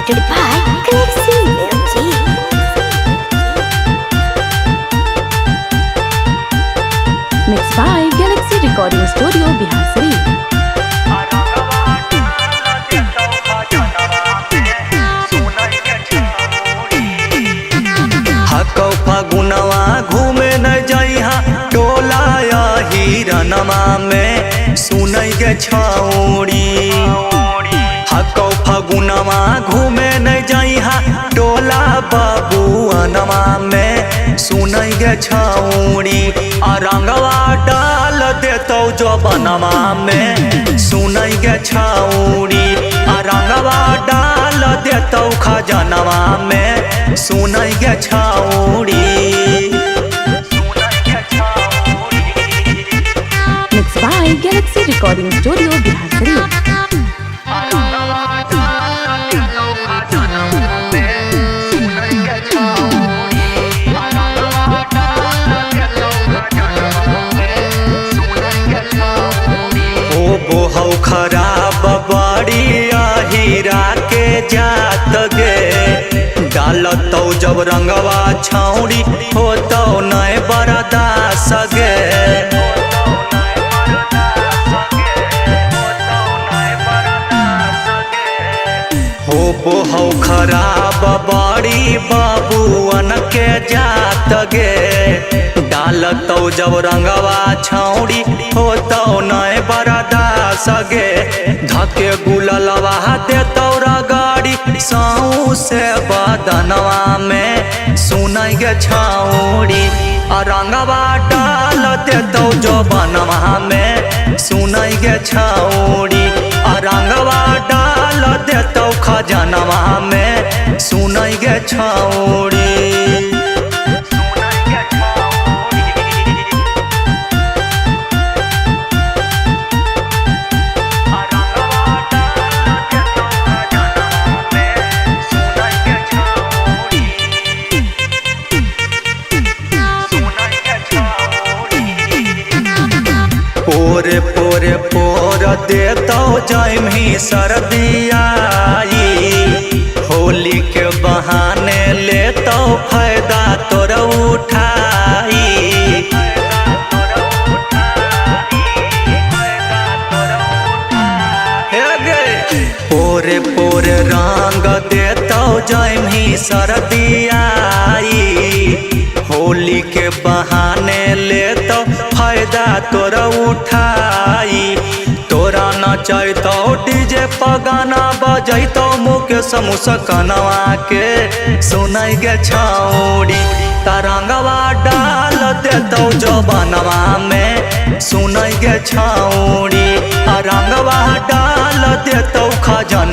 presented by Galaxy Music. Mixed by Galaxy Recording Studio, Bihar Sharif. हकौ फगुनवा घूमे न जइहा टोला हिरनमा में सुनै के छौड़ी। हकौ फगुनवा घूमे न जइहा टोला बबुअनमा में सुनै के छौड़ी। रंगवा डाल देतौ जबनमा में सुनै के छौड़ी। रंगवा डाल देतौ खजनवा में सुनै के छौड़ी। Mixed by Galaxy Recording Studio, Bihar Sharif. बोहौ खराब बड़ी हीरा के जात गे। डालतौ जब रंगवा छौड़ी होतौ नय बरदास गे। हो बोहौ खराब बड़ी बाबुअन के जात गे। डालतौ जब रंगवा छौड़ी होतौ नय बरदास गे। धके गुललवा देतौ रगाड़ी साऊ से बदनवा में सुनै गे छौड़ी। रंगवा डाल देतौ जबनवा में सुनै गे छौड़ी। रंगवा डाल देतौ खजनवा में सुनै गे छौड़ी। पोरे पोरे पोर देतौ जइमही सर्दियाई। होली के बहाने लेतौ फायदा तोर उठाई। पोरे पोरे रंग देतौ जइमही सर्दियाई। होली के बहाने लेतौ फायदा तोरा उठाई। तोरा नचैतौ डीजे पगाना बजैतौ मुकेश मुस्कानवा के सुनै गे छौड़ी। तरंगवा डाल देतौ जबनवा में सुनै गे छौड़ी। रंगवा डाल देतौ खजनवा